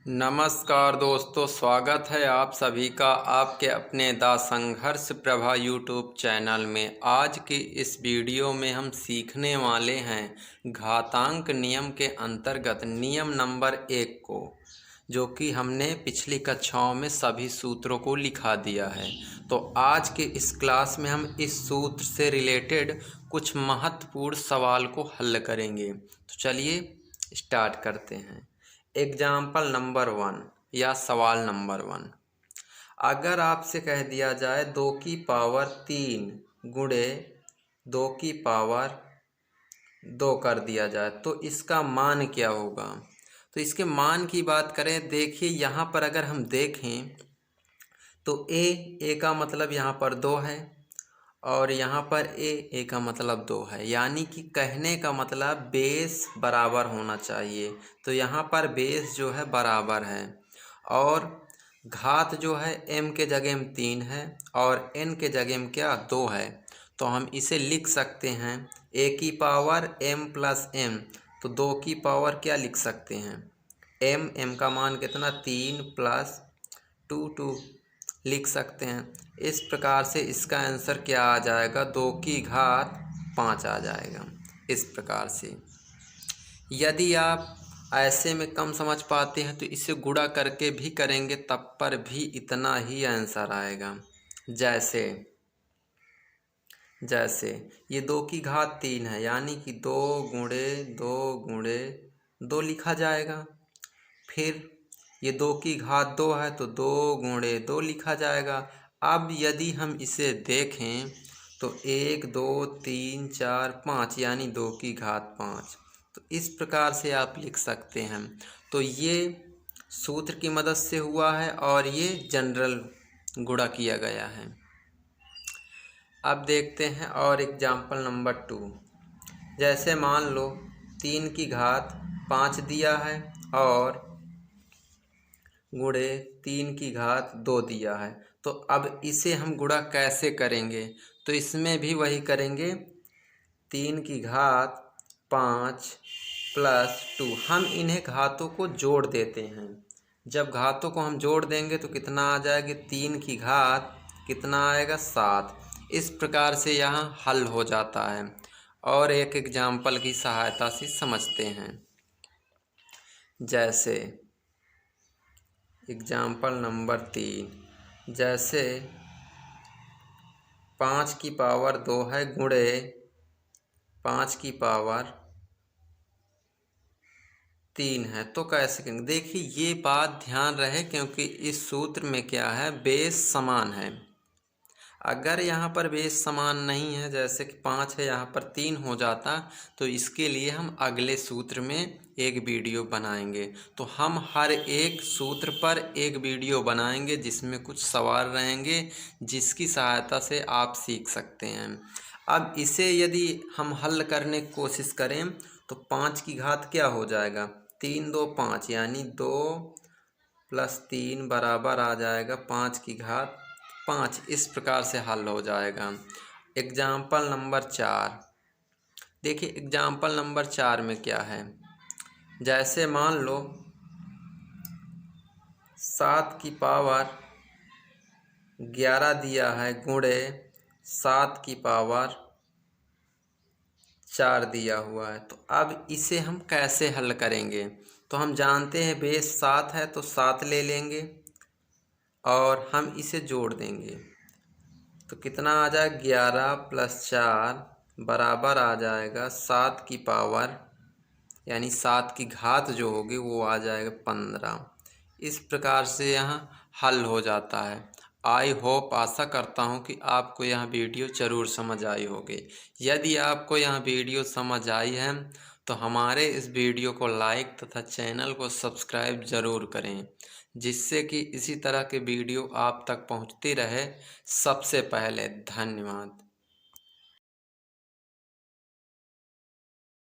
नमस्कार दोस्तों, स्वागत है आप सभी का आपके अपने द संघर्ष प्रभा यूट्यूब चैनल में। आज की इस वीडियो में हम सीखने वाले हैं घातांक नियम के अंतर्गत नियम नंबर 1 को, जो कि हमने पिछली कक्षाओं में सभी सूत्रों को लिखा दिया है। तो आज के इस क्लास में हम इस सूत्र से रिलेटेड कुछ महत्वपूर्ण सवाल को हल करेंगे। तो चलिए स्टार्ट करते हैं। एग्जाम्पल नंबर 1 या सवाल नंबर 1, अगर आपसे कह दिया जाए 2 की पावर 3 गुणे 2 की पावर 2 कर दिया जाए तो इसका मान क्या होगा। तो इसके मान की बात करें, देखिए यहाँ पर अगर हम देखें तो ए का मतलब यहाँ पर 2 है और यहाँ पर ए का मतलब 2 है, यानी कि कहने का मतलब बेस बराबर होना चाहिए। तो यहाँ पर बेस जो है बराबर है और घात जो है m के जगह में 3 है और n के जगह में क्या 2 है। तो हम इसे लिख सकते हैं a की पावर m प्लस m, तो 2 की पावर क्या लिख सकते हैं m का मान कितना 3 प्लस 2 लिख सकते हैं। इस प्रकार से इसका आंसर क्या आ जाएगा 2 की घात 5 आ जाएगा। इस प्रकार से यदि आप ऐसे में कम समझ पाते हैं तो इसे गुणा करके भी करेंगे तब पर भी इतना ही आंसर आएगा। जैसे ये 2 की घात 3 है, यानी कि 2 गुणे 2 गुणे 2 लिखा जाएगा। फिर ये 2 की घात 2 है तो 2 गुणे 2 लिखा जाएगा। अब यदि हम इसे देखें तो 1 2 3 4 5 यानी 2 की घात 5। तो इस प्रकार से आप लिख सकते हैं। तो ये सूत्र की मदद से हुआ है और ये जनरल गुणा किया गया है। अब देखते हैं और एग्जाम्पल नंबर 2, जैसे मान लो 3 की घात 5 दिया है और गुणे 3 की घात 2 दिया है। तो अब इसे हम गुणा कैसे करेंगे, तो इसमें भी वही करेंगे 3 की घात 5 प्लस 2। हम इन्हें घातों को जोड़ देते हैं। जब घातों को हम जोड़ देंगे तो कितना आ जाएगा 3 की घात कितना आएगा 7। इस प्रकार से यहाँ हल हो जाता है और एक एग्जाम्पल की सहायता से समझते हैं। जैसे एग्जाम्पल नंबर 3, जैसे 5 की पावर 2 है गुणे 5 की पावर 3 है, तो कैसे करेंगे। देखिए ये बात ध्यान रहे क्योंकि इस सूत्र में क्या है बेस समान है। अगर यहाँ पर बेस समान नहीं है, जैसे कि 5 है यहाँ पर 3 हो जाता, तो इसके लिए हम अगले सूत्र में एक वीडियो बनाएंगे। तो हम हर एक सूत्र पर एक वीडियो बनाएंगे जिसमें कुछ सवाल रहेंगे जिसकी सहायता से आप सीख सकते हैं। अब इसे यदि हम हल करने की कोशिश करें तो 5 की घात क्या हो जाएगा 3 2 5, यानी 2 प्लस 3 बराबर आ जाएगा 5 की घात 5। इस प्रकार से हल हो जाएगा। एग्जाम्पल नंबर 4, देखिए एग्जाम्पल नंबर 4 में क्या है, जैसे मान लो 7 की पावर 11 दिया है गुणे 7 की पावर 4 दिया हुआ है। तो अब इसे हम कैसे हल करेंगे, तो हम जानते हैं बेस 7 है तो 7 ले लेंगे और हम इसे जोड़ देंगे तो कितना आ जाएगा 11 प्लस 4 बराबर आ जाएगा 7 की पावर, यानी 7 की घात जो होगी वो आ जाएगा 15। इस प्रकार से यहाँ हल हो जाता है। आई होप, आशा करता हूँ कि आपको यह वीडियो ज़रूर समझ आई होगी। यदि आपको यह वीडियो समझ आई है तो हमारे इस वीडियो को लाइक तथा चैनल को सब्सक्राइब ज़रूर करें, जिससे कि इसी तरह के वीडियो आप तक पहुँचती रहे सबसे पहले। धन्यवाद।